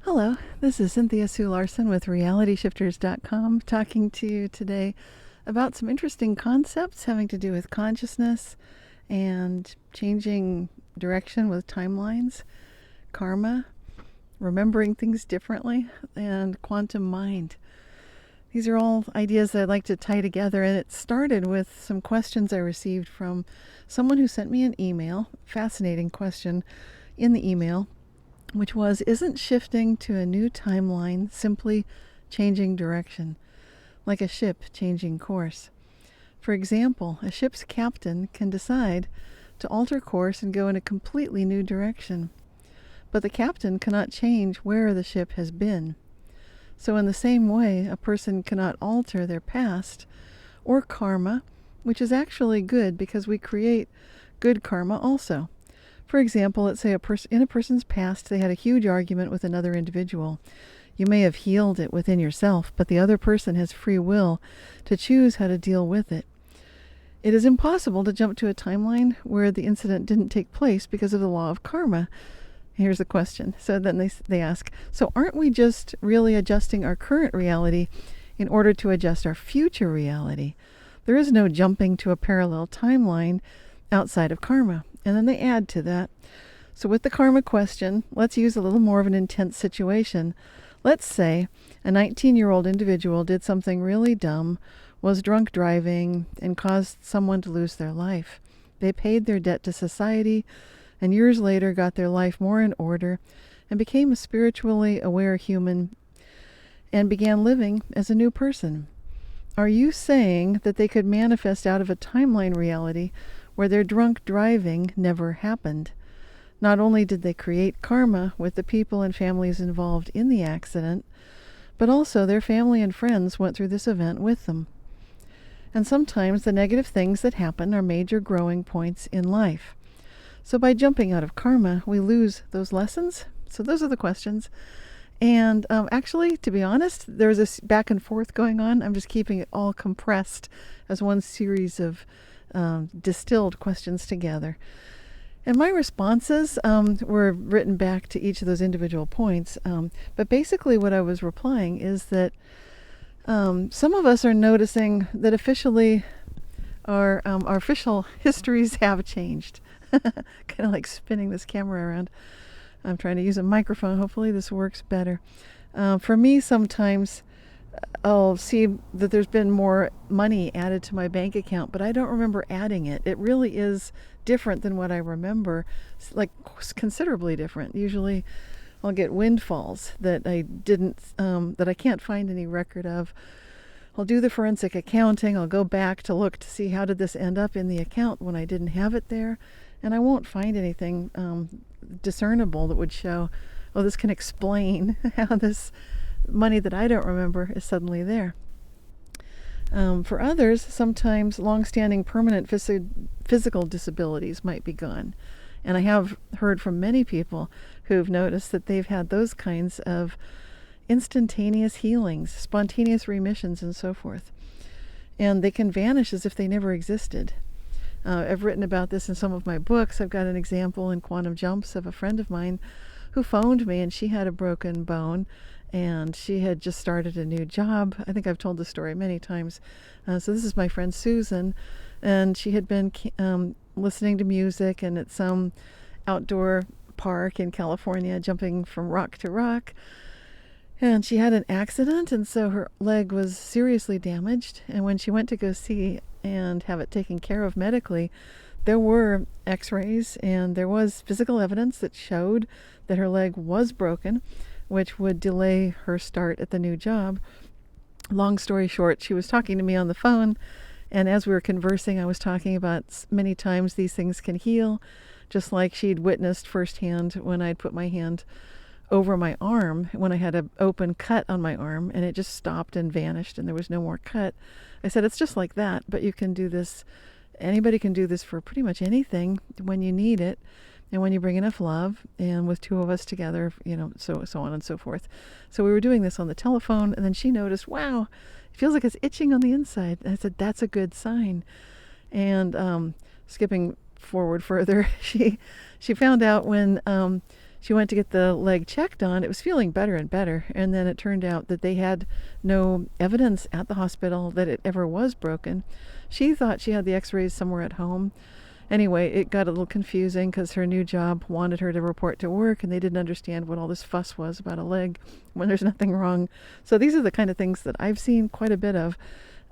Hello, this is Cynthia Sue Larson with RealityShifters.com talking to you today about some interesting concepts having to do with consciousness and changing direction with timelines, karma, remembering things differently, and quantum mind. These are all ideas that I'd like to tie together, and it started with some questions I received from someone who sent me an email, fascinating question in the email, which was, isn't shifting to a new timeline simply changing direction, like a ship changing course? For example, a ship's captain can decide to alter course and go in a completely new direction, but the captain cannot change where the ship has been. So in the same way, a person cannot alter their past or karma, which is actually good because we create good karma also. For example, let's say in a person's past, they had a huge argument with another individual. You may have healed it within yourself, but the other person has free will to choose how to deal with it. It is impossible to jump to a timeline where the incident didn't take place because of the law of karma. Here's the question. So then they ask, so aren't we just really adjusting our current reality in order to adjust our future reality? There is no jumping to a parallel timeline outside of karma. And then they add to that. So with the karma question, let's use a little more of an intense situation. Let's say a 19-year-old individual did something really dumb, was drunk driving, and caused someone to lose their life. They paid their debt to society, and years later got their life more in order and became a spiritually aware human and began living as a new person. Are you saying that they could manifest out of a timeline reality where their drunk driving never happened? Not only did they create karma with the people and families involved in the accident, but also their family and friends went through this event with them. And sometimes the negative things that happen are major growing points in life. So by jumping out of karma, we lose those lessons. So those are the questions. And actually, to be honest, there's this back and forth going on. I'm just keeping it all compressed as one series of distilled questions together. And my responses were written back to each of those individual points. But basically what I was replying is that some of us are noticing that officially our official histories have changed. Kind of like spinning this camera around. I'm trying to use a microphone. Hopefully this works better. For me, sometimes I'll see that there's been more money added to my bank account, but I don't remember adding it. It really is different than what I remember, like considerably different. Usually I'll get windfalls that I can't find any record of. I'll do the forensic accounting. I'll go back to look to see how did this end up in the account when I didn't have it there, and I won't find anything discernible that would show, oh, this can explain how this money that I don't remember is suddenly there. For others, sometimes long-standing permanent physical disabilities might be gone. And I have heard from many people who've noticed that they've had those kinds of instantaneous healings, spontaneous remissions, and so forth. And they can vanish as if they never existed. I've written about this in some of my books. I've got an example in Quantum Jumps of a friend of mine who phoned me, and she had a broken bone, and she had just started a new job. I think I've told the story many times. So this is my friend Susan, and she had been listening to music and at some outdoor park in California, jumping from rock to rock. And she had an accident, and so her leg was seriously damaged. And when she went to go see and have it taken care of medically, there were x-rays and there was physical evidence that showed that her leg was broken, which would delay her start at the new job. Long story short, she was talking to me on the phone, and as we were conversing, I was talking about many times these things can heal, just like she'd witnessed firsthand when I'd put my hand over my arm when I had an open cut on my arm, and it just stopped and vanished and there was no more cut. I said, it's just like that, but you can do this. Anybody can do this for pretty much anything when you need it and when you bring enough love, and with two of us together, so on and so forth. So we were doing this on the telephone, and then she noticed, wow, it feels like it's itching on the inside. And I said, that's a good sign. And skipping forward further, she found out when she went to get the leg checked on. It was feeling better and better. And then it turned out that they had no evidence at the hospital that it ever was broken. She thought she had the x-rays somewhere at home. Anyway, it got a little confusing because her new job wanted her to report to work, and they didn't understand what all this fuss was about a leg when there's nothing wrong. So these are the kind of things that I've seen quite a bit of.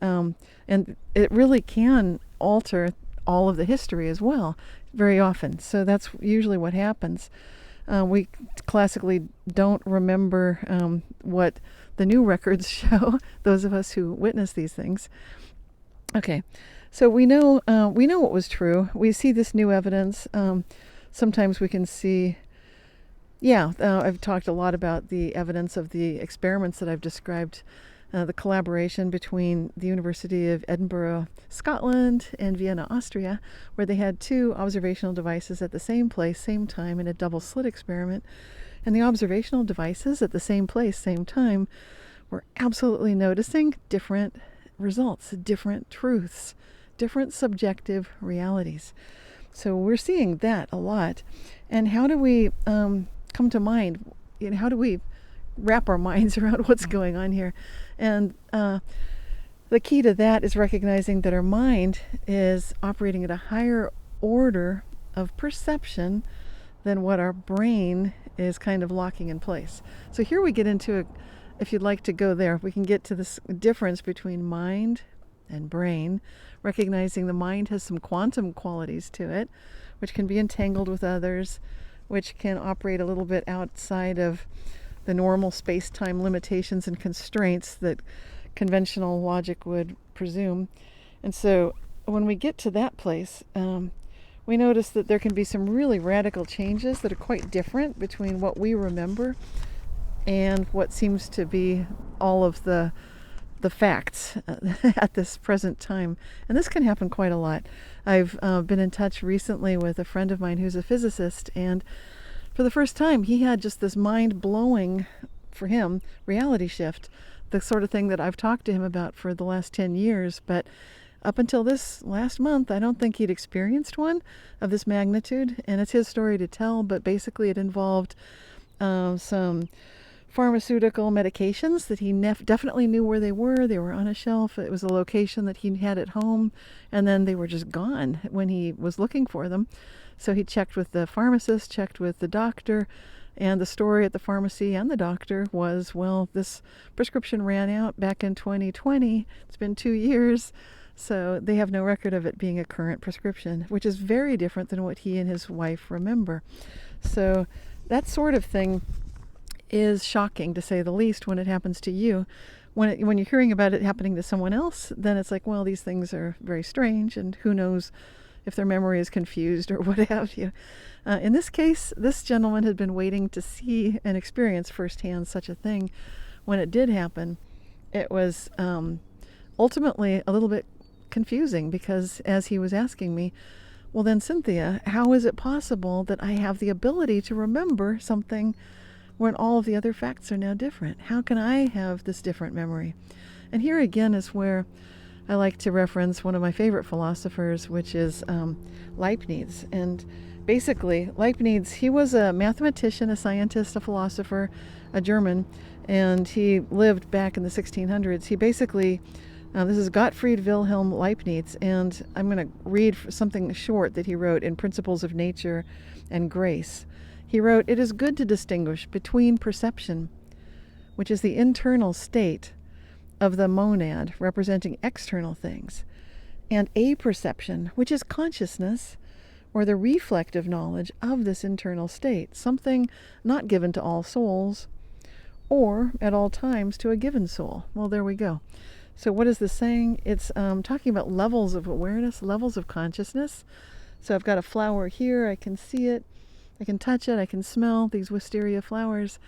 And it really can alter all of the history as well, very often. So that's usually what happens. We classically don't remember what the new records show, those of us who witness these things. Okay, so we know what was true. We see this new evidence. Sometimes we can see, I've talked a lot about the evidence of the experiments that I've described, the collaboration between the University of Edinburgh, Scotland, and Vienna, Austria, where they had 2 observational devices at the same place, same time, in a double slit experiment. And the observational devices at the same place, same time, were absolutely noticing different results, different truths, different subjective realities. So we're seeing that a lot. And how do we come to mind? How do we wrap our minds around what's going on here? And the key to that is recognizing that our mind is operating at a higher order of perception than what our brain is kind of locking in place. So here we get into, if you'd like to go there, we can get to this difference between mind and brain, recognizing the mind has some quantum qualities to it, which can be entangled with others, which can operate a little bit outside of the normal space-time limitations and constraints that conventional logic would presume. And so when we get to that place, we notice that there can be some really radical changes that are quite different between what we remember and what seems to be all of the facts at this present time. And this can happen quite a lot. I've been in touch recently with a friend of mine who's a physicist, and for the first time he had just this mind-blowing, for him, reality shift, the sort of thing that I've talked to him about for the last 10 years. But up until this last month, I don't think he'd experienced one of this magnitude. And it's his story to tell, but basically it involved some pharmaceutical medications that he definitely knew where they were. They were on a shelf. It was a location that he had at home, and then they were just gone when he was looking for them. So he checked with the pharmacist, checked with the doctor, and the story at the pharmacy and the doctor was, well, this prescription ran out back in 2020. It's been 2 years. So they have no record of it being a current prescription, which is very different than what he and his wife remember. So that sort of thing is shocking, to say the least, when it happens to you. When you're hearing about it happening to someone else, then it's like, well, these things are very strange, and who knows if their memory is confused or what have you. In this case, this gentleman had been waiting to see and experience firsthand such a thing. When it did happen, it was ultimately a little bit confusing, because as he was asking me, well then, Cynthia, how is it possible that I have the ability to remember something when all of the other facts are now different? How can I have this different memory? And here again is where I like to reference one of my favorite philosophers, which is Leibniz. And basically, Leibniz, he was a mathematician, a scientist, a philosopher, a German, and he lived back in the 1600s. He basically, this is Gottfried Wilhelm Leibniz, and I'm going to read something short that he wrote in Principles of Nature and Grace. He wrote, "It is good to distinguish between perception, which is the internal state of the monad representing external things, and apperception, which is consciousness, or the reflective knowledge of this internal state, something not given to all souls, or at all times to a given soul." Well, there we go. So what is this saying? It's talking about levels of awareness, levels of consciousness. So I've got a flower here, I can see it, I can touch it, I can smell these wisteria flowers,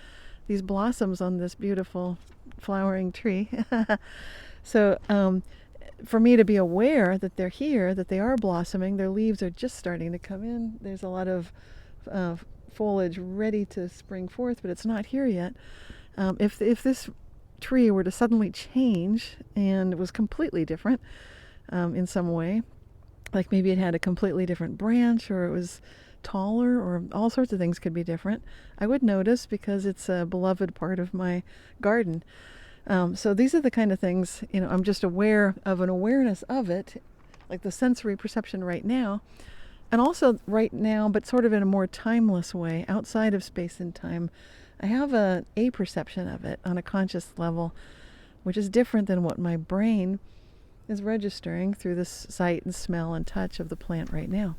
these blossoms on this beautiful flowering tree. So for me to be aware that they're here, that they are blossoming, their leaves are just starting to come in, there's a lot of foliage ready to spring forth, but it's not here yet. If this tree were to suddenly change and was completely different in some way, like maybe it had a completely different branch, or it was taller, or all sorts of things could be different. I would notice because it's a beloved part of my garden. So these are the kind of things, I'm just aware of an awareness of it, like the sensory perception right now. And also right now, but sort of in a more timeless way, outside of space and time, I have a perception of it on a conscious level, which is different than what my brain is registering through this sight and smell and touch of the plant right now.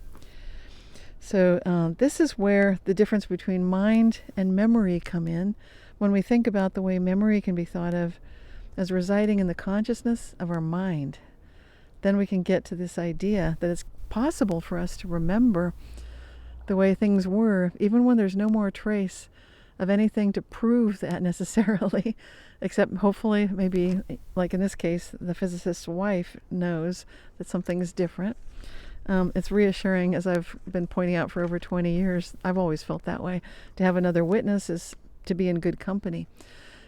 So this is where the difference between mind and memory come in. When we think about the way memory can be thought of as residing in the consciousness of our mind, then we can get to this idea that it's possible for us to remember the way things were, even when there's no more trace of anything to prove that necessarily, except hopefully maybe, like in this case, the physicist's wife knows that something's different. It's reassuring, as I've been pointing out for over 20 years. I've always felt that way. To have another witness is to be in good company.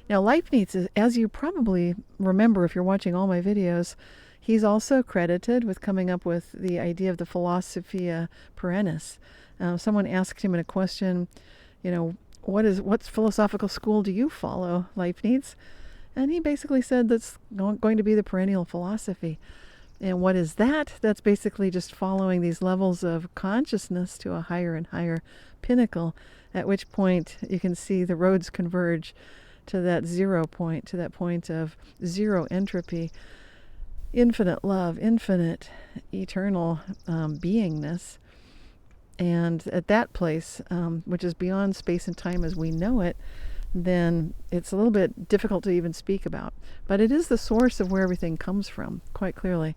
Now, Leibniz, as you probably remember if you're watching all my videos, he's also credited with coming up with the idea of the philosophia perennis. Someone asked him in a question, what philosophical school do you follow, Leibniz? And he basically said that's going to be the perennial philosophy. And what is that? That's basically just following these levels of consciousness to a higher and higher pinnacle, at which point you can see the roads converge to that 0 point, to that point of zero entropy, infinite love, infinite eternal beingness. And at that place, which is beyond space and time as we know it, then it's a little bit difficult to even speak about. But it is the source of where everything comes from, quite clearly.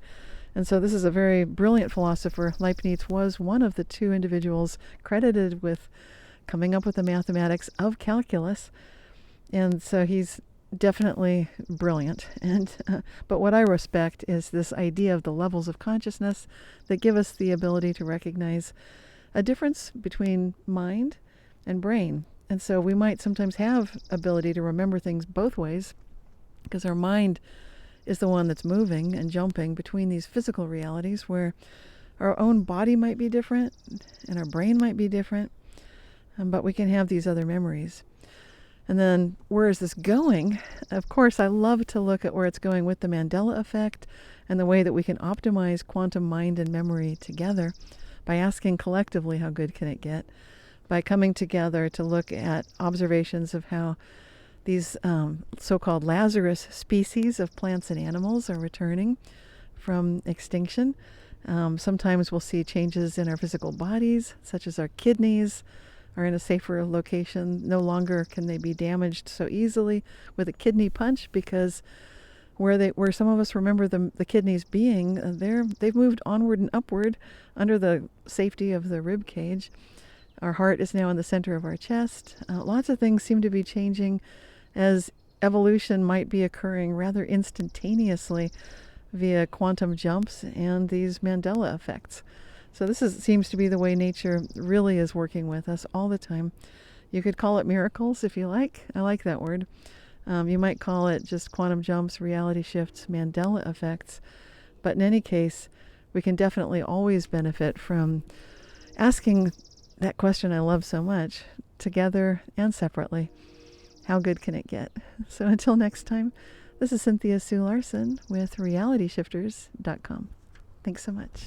And so this is a very brilliant philosopher. Leibniz was one of the two individuals credited with coming up with the mathematics of calculus. And so he's definitely brilliant. But what I respect is this idea of the levels of consciousness that give us the ability to recognize a difference between mind and brain. And so we might sometimes have ability to remember things both ways, because our mind is the one that's moving and jumping between these physical realities, where our own body might be different and our brain might be different, but we can have these other memories. And then where is this going? Of course, I love to look at where it's going with the Mandela effect and the way that we can optimize quantum mind and memory together by asking collectively, how good can it get? By coming together to look at observations of how these so-called Lazarus species of plants and animals are returning from extinction. Sometimes we'll see changes in our physical bodies, such as our kidneys are in a safer location. No longer can they be damaged so easily with a kidney punch, because where some of us remember the kidneys being, they've moved onward and upward under the safety of the rib cage. Our heart is now in the center of our chest. Lots of things seem to be changing, as evolution might be occurring rather instantaneously via quantum jumps and these Mandela effects. So this seems to be the way nature really is working with us all the time. You could call it miracles if you like. I like that word. You might call it just quantum jumps, reality shifts, Mandela effects. But in any case, we can definitely always benefit from asking that question I love so much, together and separately. How good can it get? So until next time, this is Cynthia Sue Larson with realityshifters.com. Thanks so much.